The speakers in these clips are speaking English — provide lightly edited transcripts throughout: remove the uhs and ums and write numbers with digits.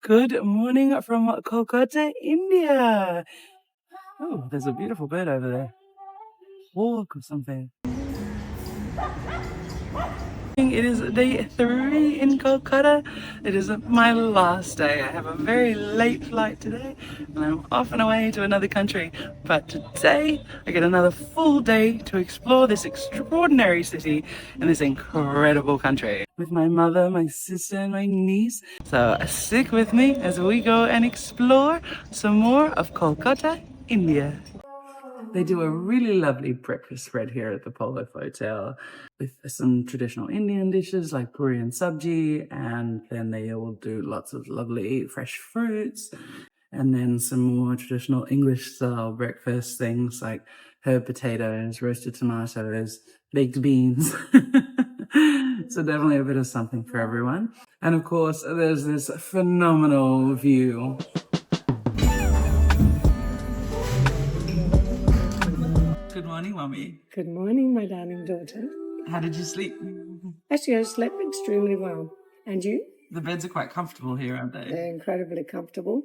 Good morning from Kolkata, India. Oh, there's a beautiful bird over there. Hawk or something. It is day 3 in Kolkata. It is my last day. I have a very late flight today and I'm off and away to another country. But today I get another full day to explore this extraordinary city and this incredible country with my mother, my sister and my niece. So stick with me as we go and explore some more of Kolkata, India. They do a really lovely breakfast spread here at the Polo Floatel with some traditional Indian dishes like puri and sabji, and then they will do lots of lovely fresh fruits, and then some more traditional English style breakfast things like herb potatoes, roasted tomatoes, baked beans. So definitely a bit of something for everyone. And of course, there's this phenomenal view. Good morning, Mummy. Good morning, my darling daughter. How did you sleep? Actually, I slept extremely well. And you? The beds are quite comfortable here, aren't they? They're incredibly comfortable.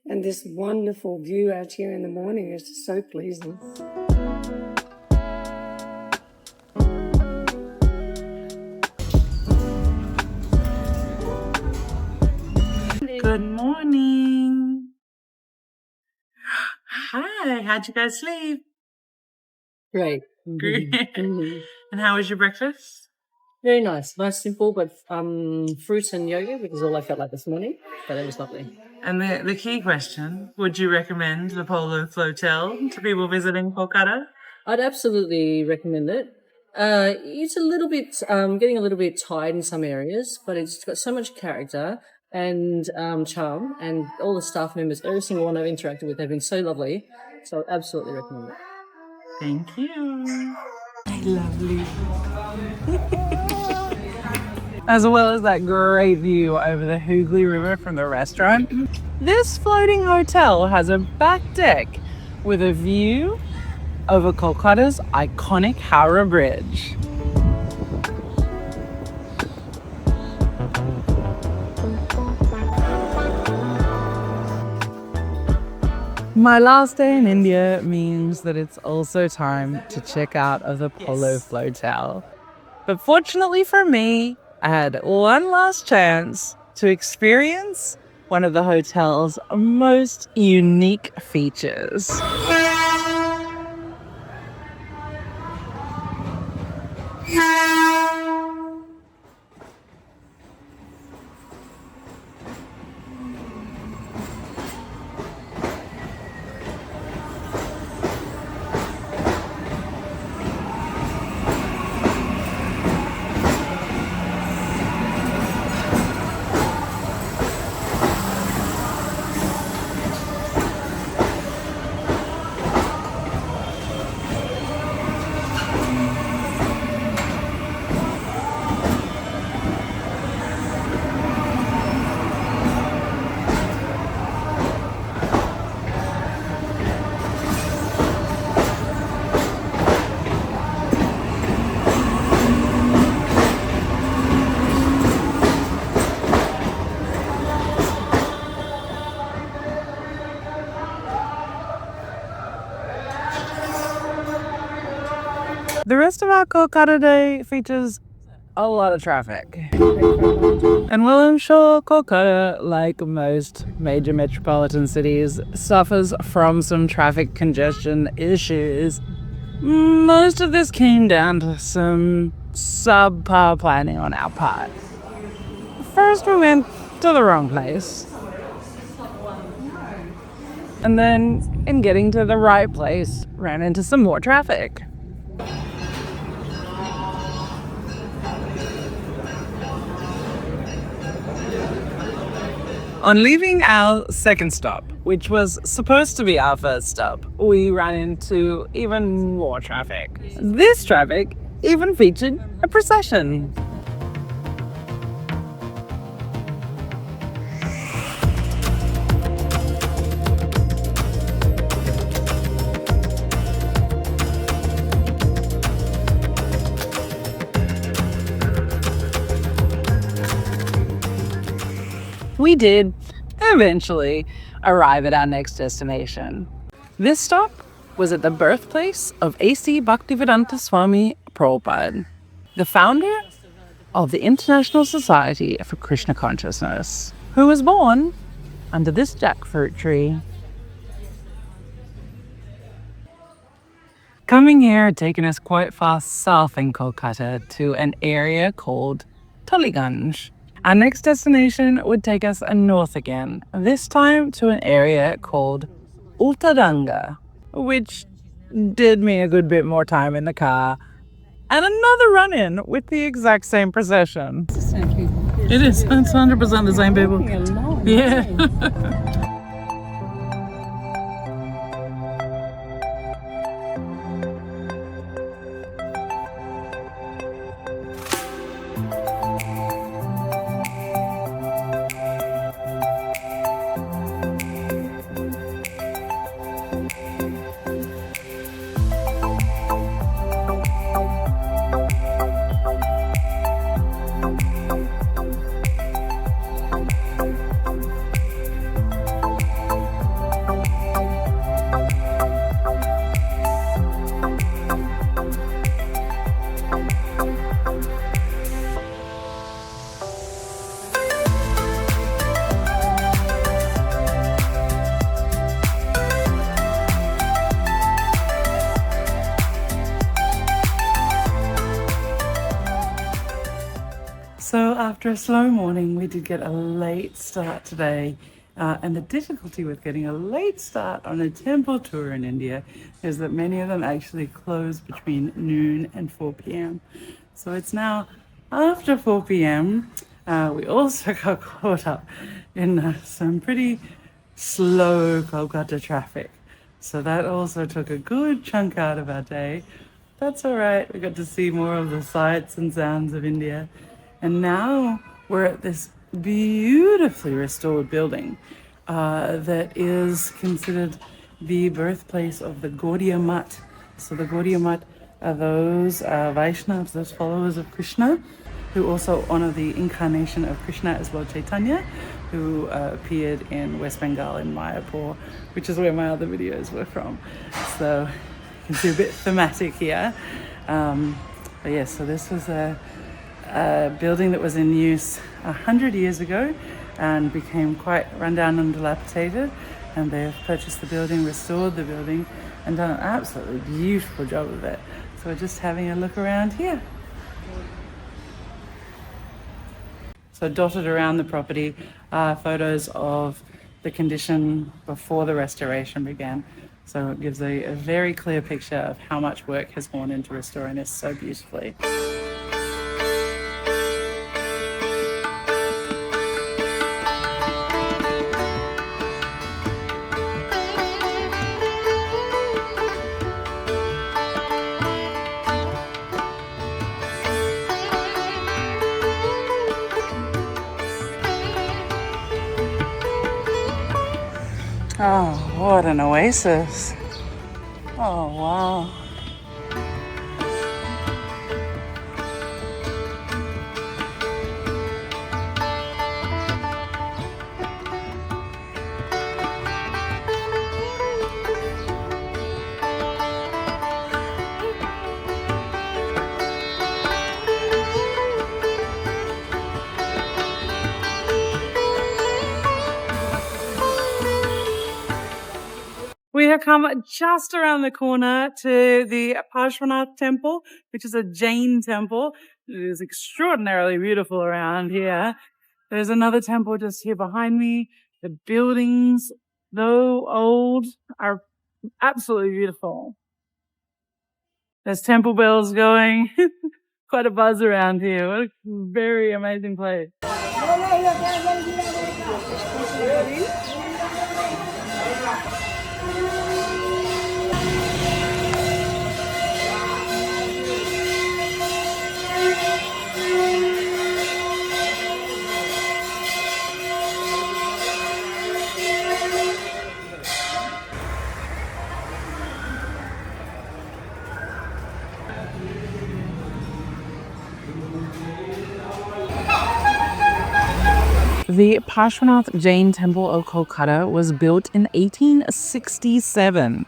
And this wonderful view out here in the morning is so pleasing. Good morning. Hi, how'd you guys sleep? Great. Great. And how was your breakfast? Very nice. Nice, simple, but fruits and yogurt, which is all I felt like this morning. But it was lovely. And the key question, would you recommend the Polo Floatel to people visiting Kolkata? I'd absolutely recommend it. It's a little bit, getting a little bit tired in some areas, but it's got so much character and charm, and all the staff members, every single one I've interacted with, have been so lovely. So I absolutely recommend it. Thank you. Lovely. As well as that great view over the Hooghly River from the restaurant, this floating hotel has a back deck with a view over Kolkata's iconic Howrah Bridge. My last day in India means that it's also time to check out of the Polo Floatel. But fortunately for me, I had one last chance to experience one of the hotel's most unique features. The rest of our Kolkata day features a lot of traffic. And while I'm sure Kolkata, like most major metropolitan cities, suffers from some traffic congestion issues, most of this came down to some subpar planning on our part. First we went to the wrong place. And then, in getting to the right place, ran into some more traffic. On leaving our second stop, which was supposed to be our first stop, we ran into even more traffic. This traffic even featured a procession. We did eventually arrive at our next destination. This stop was at the birthplace of A.C. Bhaktivinode Swami Propad, the founder of the International Society for Krishna Consciousness, who was born under this jackfruit tree. Coming here had taken us quite far south in Kolkata to an area called Tollygunge. Our next destination would take us north again, this time to an area called Ultadanga, which did me a good bit more time in the car, and another run-in with the exact same procession. It's the same people. It is. It's 100% the same people. Yeah. So after a slow morning, we did get a late start today. And the difficulty with getting a late start on a temple tour in India is that many of them actually close between noon and 4 p.m. So it's now after 4 p.m. We also got caught up in some pretty slow Kolkata traffic. So that also took a good chunk out of our day. That's all right. We got to see more of the sights and sounds of India. And now we're at this beautifully restored building that is considered the birthplace of the Gordia Mat. So the Gordia Mat are those Vaishnavas, those followers of Krishna, who also honor the incarnation of Krishna as Lord Chaitanya, who appeared in West Bengal in Mayapur, which is where my other videos were from. So you can see a bit thematic here. But yes, so this was a building that was in use 100 years ago and became quite rundown and dilapidated, and they've purchased the building, restored the building, and done an absolutely beautiful job of it. So we're just having a look around here. So dotted around the property are photos of the condition before the restoration began. So it gives a very clear picture of how much work has gone into restoring this so beautifully. Oh, what an oasis. Oh, wow. We have come just around the corner to the Parshwanath Temple, which is a Jain temple. It is extraordinarily beautiful around here. There's another temple just here behind me. The buildings, though old, are absolutely beautiful. There's temple bells going. Quite a buzz around here. What a very amazing place. The Parshwanath Jain Temple of Kolkata was built in 1867.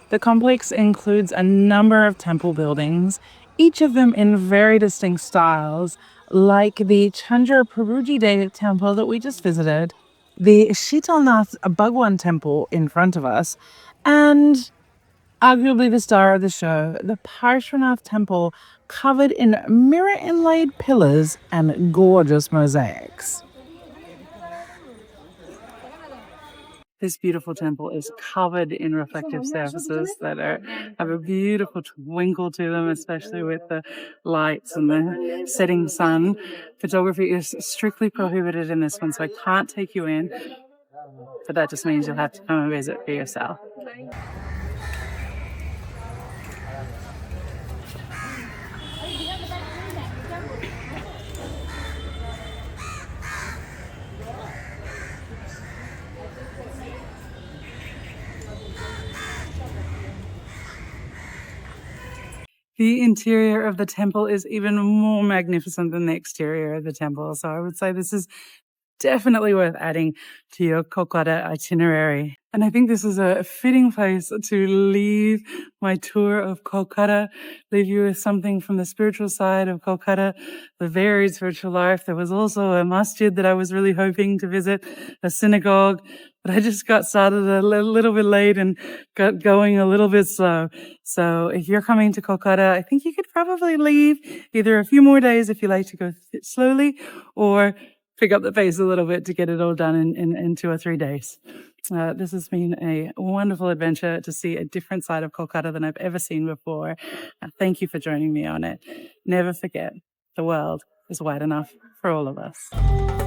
The complex includes a number of temple buildings, each of them in very distinct styles, like the Chandra Prabhuji temple that we just visited, the Shitalnath Bhagwan temple in front of us, and arguably the star of the show, the Parshwanath Temple, covered in mirror-inlaid pillars and gorgeous mosaics. This beautiful temple is covered in reflective surfaces that have a beautiful twinkle to them, especially with the lights and the setting sun. Photography is strictly prohibited in this one, so I can't take you in, but that just means you'll have to come and visit for yourself. The interior of the temple is even more magnificent than the exterior of the temple. So I would say this is definitely worth adding to your Kolkata itinerary. And I think this is a fitting place to leave my tour of Kolkata, leave you with something from the spiritual side of Kolkata, the varied spiritual life. There was also a masjid that I was really hoping to visit, a synagogue, but I just got started a little bit late and got going a little bit slow. So if you're coming to Kolkata, I think you could probably leave either a few more days if you like to go slowly, or pick up the pace a little bit to get it all done in 2 or 3 days. This has been a wonderful adventure to see a different side of Kolkata than I've ever seen before. Thank you for joining me on it. Never forget, the world is wide enough for all of us.